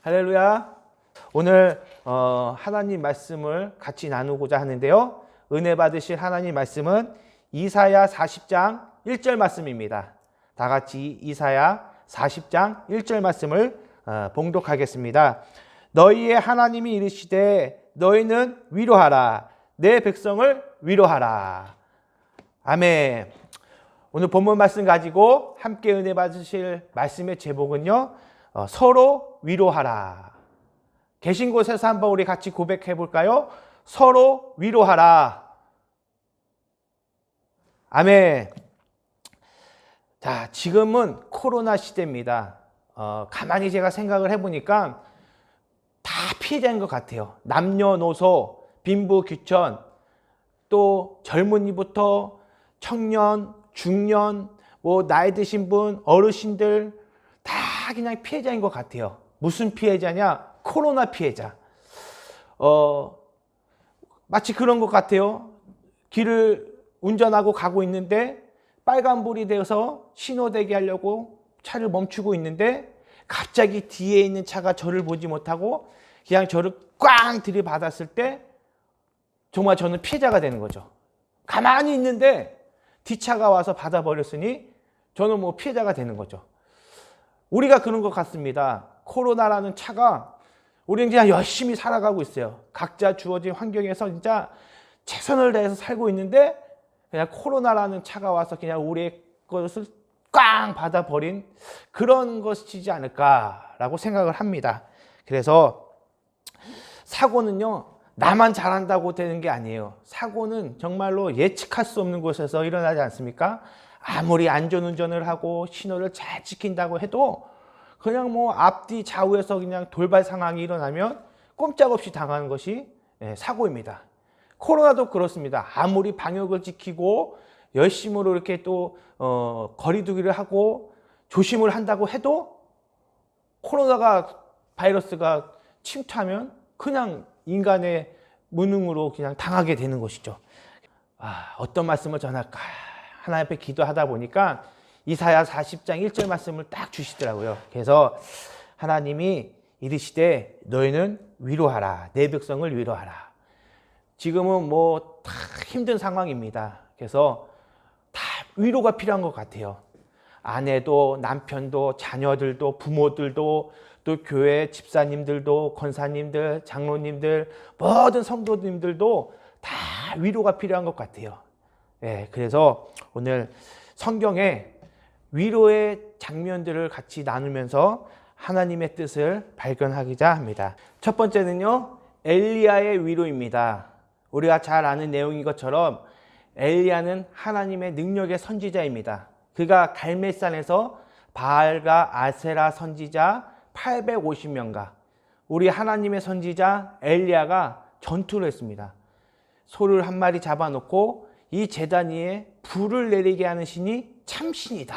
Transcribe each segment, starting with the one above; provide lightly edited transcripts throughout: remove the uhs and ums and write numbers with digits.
할렐루야. 오늘 하나님 말씀을 같이 나누고자 하는데요. 은혜 받으실 하나님 말씀은 이사야 40장 1절 말씀입니다. 다 같이 이사야 40장 1절 말씀을 봉독하겠습니다. 너희의 하나님이 이르시되 너희는 위로하라. 내 백성을 위로하라. 아멘. 오늘 본문 말씀 가지고 함께 은혜 받으실 말씀의 제목은요. 서로 위로하라. 계신 곳에서 한번 우리 같이 고백해 볼까요? 서로 위로하라. 아멘. 자, 지금은 코로나 시대입니다. 가만히 제가 생각을 해보니까 다 피해자인 것 같아요. 남녀노소, 빈부귀천, 또 젊은이부터 청년, 중년, 나이 드신 분, 어르신들 다 그냥 피해자인 것 같아요. 무슨 피해자냐? 코로나 피해자. 마치 그런 것 같아요. 길을 운전하고 가고 있는데 빨간불이 되어서 신호대기 하려고 차를 멈추고 있는데 갑자기 뒤에 있는 차가 저를 보지 못하고 그냥 저를 꽝 들이받았을 때 정말 저는 피해자가 되는 거죠. 가만히 있는데 뒷차가 와서 받아버렸으니 저는 피해자가 되는 거죠. 우리가 그런 것 같습니다. 코로나라는 차가 우리는 그냥 열심히 살아가고 있어요. 각자 주어진 환경에서 진짜 최선을 다해서 살고 있는데 그냥 코로나라는 차가 와서 그냥 우리의 것을 꽝 받아버린 그런 것이지 않을까라고 생각을 합니다. 그래서 사고는요, 나만 잘한다고 되는 게 아니에요. 사고는 정말로 예측할 수 없는 곳에서 일어나지 않습니까? 아무리 안전운전을 하고 신호를 잘 지킨다고 해도 그냥 앞뒤 좌우에서 그냥 돌발 상황이 일어나면 꼼짝없이 당하는 것이 사고입니다. 코로나도 그렇습니다. 아무리 방역을 지키고 열심으로 이렇게 또 거리두기를 하고 조심을 한다고 해도 코로나가 바이러스가 침투하면 그냥 인간의 무능으로 그냥 당하게 되는 것이죠. 어떤 말씀을 전할까? 하나님 앞에 기도하다 보니까 이사야 40장 1절 말씀을 딱 주시더라고요. 그래서 하나님이 이르시되 너희는 위로하라. 내 백성을 위로하라. 지금은 다 힘든 상황입니다. 그래서 다 위로가 필요한 것 같아요. 아내도 남편도 자녀들도 부모들도 또 교회 집사님들도 권사님들 장로님들 모든 성도님들도 다 위로가 필요한 것 같아요. 그래서 오늘 성경에 위로의 장면들을 같이 나누면서 하나님의 뜻을 발견하고자 합니다. 첫 번째는요, 엘리야의 위로입니다. 우리가 잘 아는 내용인 것처럼 엘리야는 하나님의 능력의 선지자입니다. 그가 갈멜산에서 바알과 아세라 선지자 850명과 우리 하나님의 선지자 엘리야가 전투를 했습니다. 소를 한 마리 잡아놓고 이 제단 위에 불을 내리게 하는 신이 참신이다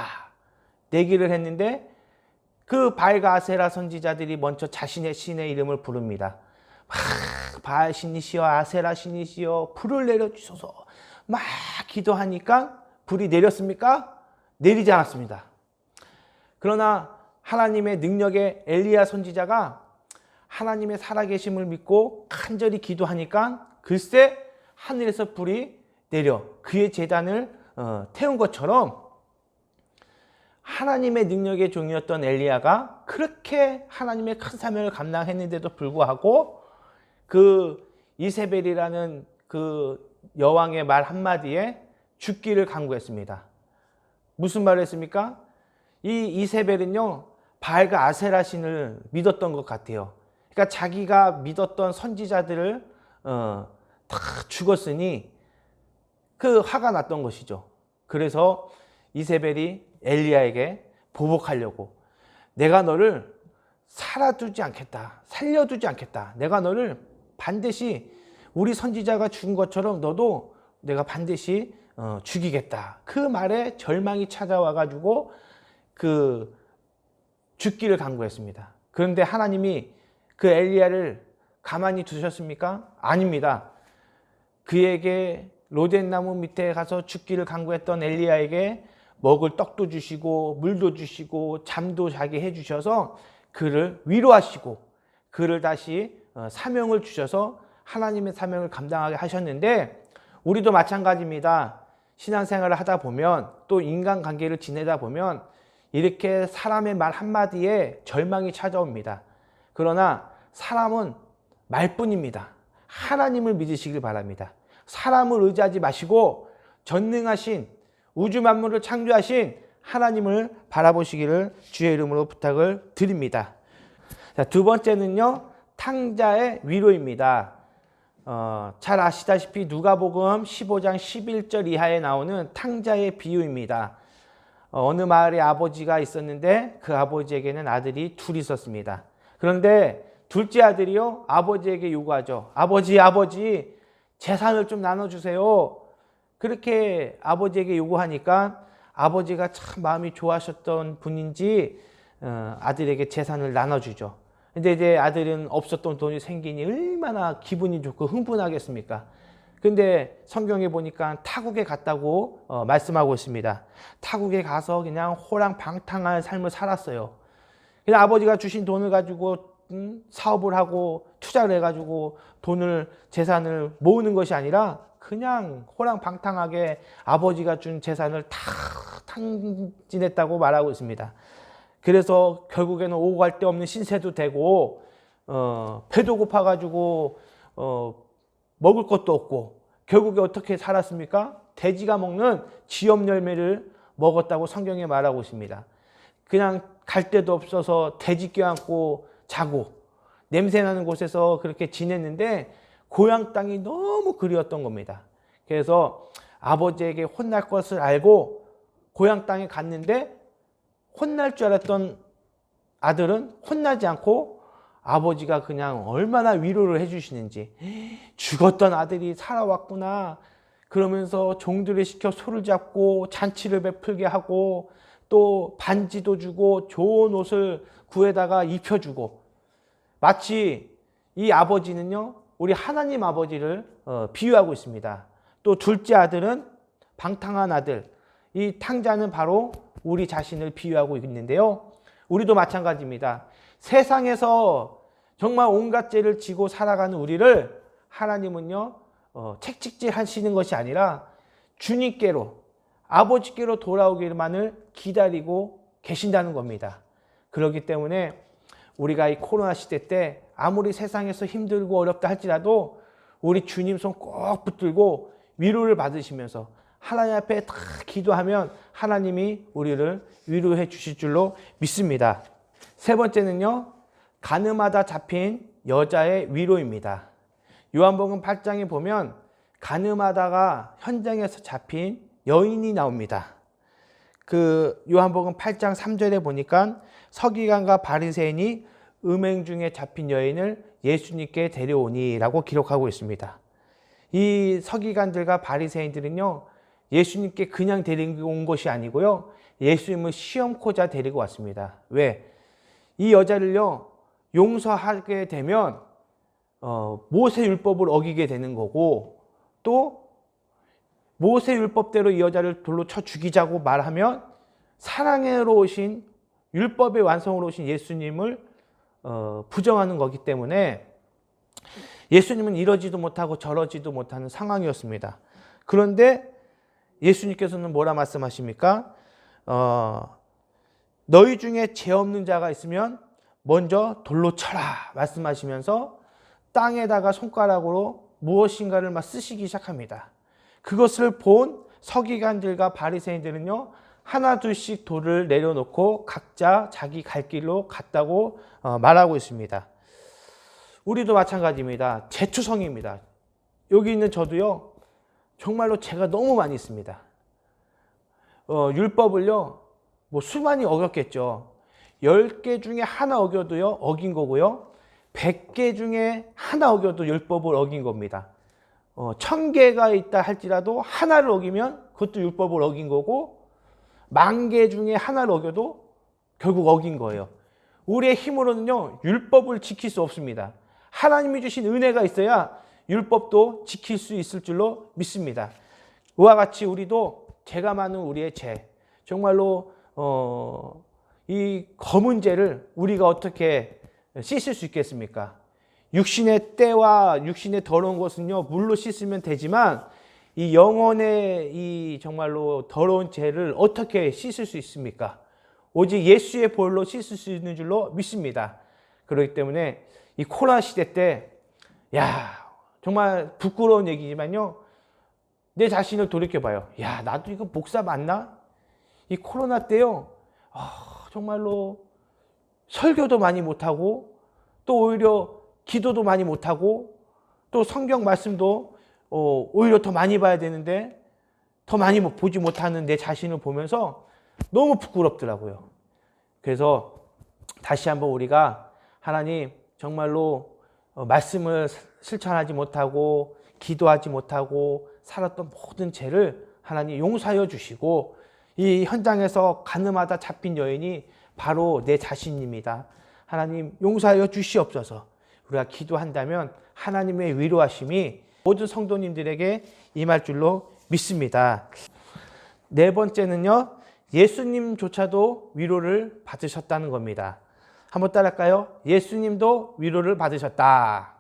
내기를 했는데 그 바알과 아세라 선지자들이 먼저 자신의 신의 이름을 부릅니다. 바알 신이시여 아세라 신이시여 불을 내려주소서 막 기도하니까 불이 내렸습니까? 내리지 않았습니다. 그러나 하나님의 능력의 엘리야 선지자가 하나님의 살아계심을 믿고 간절히 기도하니까 글쎄 하늘에서 불이 내려 그의 제단을 태운 것처럼 하나님의 능력의 종이었던 엘리야가 그렇게 하나님의 큰 사명을 감당했는데도 불구하고 그 이세벨이라는 그 여왕의 말 한마디에 죽기를 간구했습니다. 무슨 말을 했습니까? 이 이세벨은요, 바알과 아세라 신을 믿었던 것 같아요. 그러니까 자기가 믿었던 선지자들을 다 죽었으니 그 화가 났던 것이죠. 그래서 이세벨이 엘리야에게 보복하려고 내가 너를 살아두지 않겠다. 살려두지 않겠다. 내가 너를 반드시 우리 선지자가 죽은 것처럼 너도 내가 반드시 죽이겠다. 그 말에 절망이 찾아와가지고 그 죽기를 간구했습니다. 그런데 하나님이 그 엘리야를 가만히 두셨습니까? 아닙니다. 그에게 로덴나무 밑에 가서 죽기를 간구했던 엘리야에게 먹을 떡도 주시고 물도 주시고 잠도 자게 해주셔서 그를 위로하시고 그를 다시 사명을 주셔서 하나님의 사명을 감당하게 하셨는데, 우리도 마찬가지입니다. 신앙생활을 하다 보면, 또 인간관계를 지내다 보면 이렇게 사람의 말 한마디에 절망이 찾아옵니다. 그러나 사람은 말뿐입니다. 하나님을 믿으시길 바랍니다. 사람을 의지하지 마시고 전능하신 우주 만물을 창조하신 하나님을 바라보시기를 주의 이름으로 부탁을 드립니다. 자, 두 번째는요, 탕자의 위로입니다. 잘 아시다시피 누가복음 15장 11절 이하에 나오는 탕자의 비유입니다. 어느 마을에 아버지가 있었는데 그 아버지에게는 아들이 둘이 있었습니다. 그런데 둘째 아들이요, 아버지에게 요구하죠. 아버지, 재산을 좀 나눠주세요. 그렇게 아버지에게 요구하니까 아버지가 참 마음이 좋아하셨던 분인지 아들에게 재산을 나눠주죠. 근데 이제 아들은 없었던 돈이 생기니 얼마나 기분이 좋고 흥분하겠습니까? 근데 성경에 보니까 타국에 갔다고 말씀하고 있습니다. 타국에 가서 그냥 호랑방탕한 삶을 살았어요. 그냥 아버지가 주신 돈을 가지고 사업을 하고 투자를 해가지고 재산을 모으는 것이 아니라 그냥 호랑방탕하게 아버지가 준 재산을 다 탕진했다고 말하고 있습니다. 그래서 결국에는 오고 갈 데 없는 신세도 되고 배도 고파가지고 먹을 것도 없고 결국에 어떻게 살았습니까? 돼지가 먹는 지엽 열매를 먹었다고 성경에 말하고 있습니다. 그냥 갈 데도 없어서 돼지 껴안고 자고 냄새나는 곳에서 그렇게 지냈는데 고향 땅이 너무 그리웠던 겁니다. 그래서 아버지에게 혼날 것을 알고 고향 땅에 갔는데 혼날 줄 알았던 아들은 혼나지 않고 아버지가 그냥 얼마나 위로를 해주시는지, 죽었던 아들이 살아왔구나 그러면서 종들을 시켜 소를 잡고 잔치를 베풀게 하고 또 반지도 주고 좋은 옷을 구해다가 입혀주고, 마치 이 아버지는요 우리 하나님 아버지를 비유하고 있습니다. 또 둘째 아들은 방탕한 아들, 이 탕자는 바로 우리 자신을 비유하고 있는데요, 우리도 마찬가지입니다. 세상에서 정말 온갖 죄를 지고 살아가는 우리를 하나님은요 책찍질 하시는 것이 아니라 주님께로, 아버지께로 돌아오기만을 기다리고 계신다는 겁니다. 그렇기 때문에 우리가 이 코로나 시대 때 아무리 세상에서 힘들고 어렵다 할지라도 우리 주님 손 꼭 붙들고 위로를 받으시면서 하나님 앞에 다 기도하면 하나님이 우리를 위로해 주실 줄로 믿습니다. 세 번째는요, 가늠하다 잡힌 여자의 위로입니다. 요한복음 8장에 보면 가늠하다가 현장에서 잡힌 여인이 나옵니다. 그 요한복음 8장 3절에 보니까 서기관과 바리새인이 음행 중에 잡힌 여인을 예수님께 데려오니 라고 기록하고 있습니다. 이 서기관들과 바리새인들은요 예수님께 그냥 데리고 온 것이 아니고요, 예수님을 시험코자 데리고 왔습니다. 왜? 이 여자를요 용서하게 되면 모세 율법을 어기게 되는 거고, 또 모세 율법대로 이 여자를 돌로 쳐 죽이자고 말하면 사랑으로 오신, 율법의 완성으로 오신 예수님을 부정하는 거기 때문에 예수님은 이러지도 못하고 저러지도 못하는 상황이었습니다. 그런데 예수님께서는 뭐라 말씀하십니까? 너희 중에 죄 없는 자가 있으면 먼저 돌로 쳐라 말씀하시면서 땅에다가 손가락으로 무엇인가를 막 쓰시기 시작합니다. 그것을 본 서기관들과 바리새인들은요 하나 둘씩 돌을 내려놓고 각자 자기 갈 길로 갔다고 말하고 있습니다. 우리도 마찬가지입니다. 죄투성입니다. 여기 있는 저도요 정말로 죄가 너무 많이 있습니다. 율법을요 뭐 수많이 어겼겠죠. 10개 중에 하나 어겨도요 어긴 거고요, 100개 중에 하나 어겨도 율법을 어긴 겁니다. 1000개가 있다 할지라도 하나를 어기면 그것도 율법을 어긴 거고, 10,000개 중에 하나를 어겨도 결국 어긴 거예요. 우리의 힘으로는요 율법을 지킬 수 없습니다. 하나님이 주신 은혜가 있어야 율법도 지킬 수 있을 줄로 믿습니다. 그와 같이 우리도 죄가 많은 우리의 죄, 정말로 이 검은 죄를 우리가 어떻게 씻을 수 있겠습니까? 육신의 때와 육신의 더러운 것은요, 물로 씻으면 되지만 이 영혼의 이 정말로 더러운 죄를 어떻게 씻을 수 있습니까? 오직 예수의 볼로 씻을 수 있는 줄로 믿습니다. 그렇기 때문에 이 코로나 시대 때, 정말 부끄러운 얘기지만요, 내 자신을 돌이켜봐요. 나도 이거 목사 맞나? 이 코로나 때요, 정말로 설교도 많이 못하고, 또 오히려 기도도 많이 못하고, 또 성경 말씀도 오히려 더 많이 봐야 되는데 더 많이 보지 못하는 내 자신을 보면서 너무 부끄럽더라고요. 그래서 다시 한번 우리가 하나님 정말로 말씀을 실천하지 못하고 기도하지 못하고 살았던 모든 죄를 하나님 용서하여 주시고, 이 현장에서 가늠하다 잡힌 여인이 바로 내 자신입니다. 하나님 용서하여 주시옵소서. 우리가 기도한다면 하나님의 위로하심이 모든 성도님들에게 임할 줄로 믿습니다. 네 번째는요, 예수님조차도 위로를 받으셨다는 겁니다. 한번 따라할까요? 예수님도 위로를 받으셨다.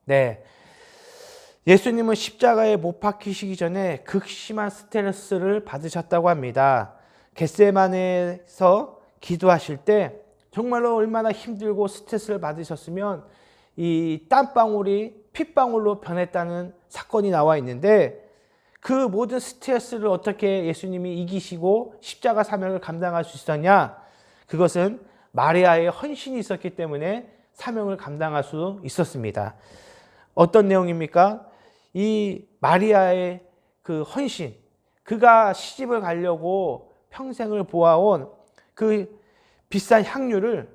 네. 예수님은 십자가에 못 박히시기 전에 극심한 스트레스를 받으셨다고 합니다. 겟세마네에서 기도하실 때 정말로 얼마나 힘들고 스트레스를 받으셨으면 이 땀방울이 핏방울로 변했다는 사건이 나와 있는데, 그 모든 스트레스를 어떻게 예수님이 이기시고 십자가 사명을 감당할 수 있었냐? 그것은 마리아의 헌신이 있었기 때문에 사명을 감당할 수 있었습니다. 어떤 내용입니까? 이 마리아의 그 헌신, 그가 시집을 가려고 평생을 보아온 그 비싼 향유를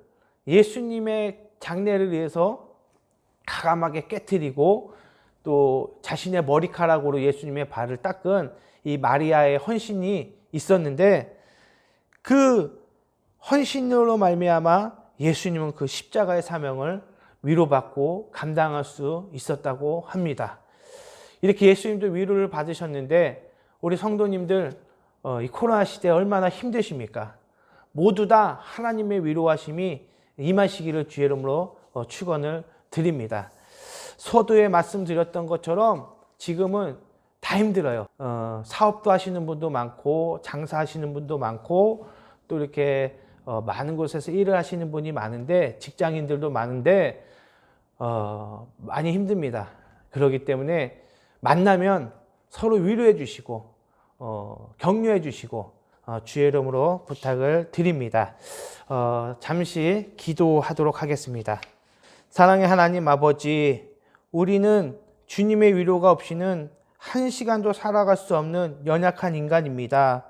예수님의 장례를 위해서 가감하게 깨트리고 또 자신의 머리카락으로 예수님의 발을 닦은 이 마리아의 헌신이 있었는데, 그 헌신으로 말미암아 예수님은 그 십자가의 사명을 위로받고 감당할 수 있었다고 합니다. 이렇게 예수님도 위로를 받으셨는데, 우리 성도님들 이 코로나 시대에 얼마나 힘드십니까? 모두 다 하나님의 위로하심이 임하시기를 주의 이름으로 축원을 드립니다. 서두에 말씀드렸던 것처럼 지금은 다 힘들어요. 사업도 하시는 분도 많고 장사하시는 분도 많고 또 이렇게 많은 곳에서 일을 하시는 분이 많은데, 직장인들도 많은데 많이 힘듭니다. 그렇기 때문에 만나면 서로 위로해 주시고 격려해 주시고 주의 이름으로 부탁을 드립니다. 잠시 기도하도록 하겠습니다. 사랑의 하나님 아버지, 우리는 주님의 위로가 없이는 한 시간도 살아갈 수 없는 연약한 인간입니다.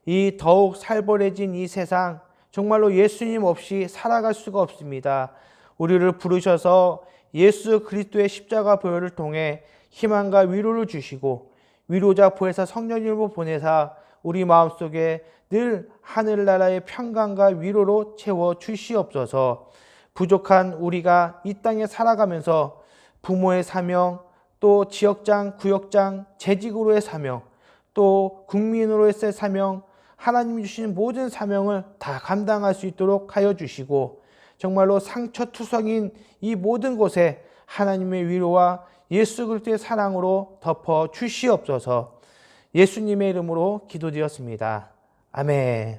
이 더욱 살벌해진 이 세상, 정말로 예수님 없이 살아갈 수가 없습니다. 우리를 부르셔서 예수 그리스도의 십자가 보혈을 통해 희망과 위로를 주시고, 위로자 보혜사 성령님을 보내사 우리 마음속에 늘 하늘나라의 평강과 위로로 채워 주시옵소서. 부족한 우리가 이 땅에 살아가면서 부모의 사명, 또 지역장, 구역장, 재직으로의 사명, 또 국민으로의 사명, 하나님이 주신 모든 사명을 다 감당할 수 있도록 하여 주시고, 정말로 상처투성인 이 모든 곳에 하나님의 위로와 예수 그리스도의 사랑으로 덮어 주시옵소서. 예수님의 이름으로 기도드렸습니다. 아멘.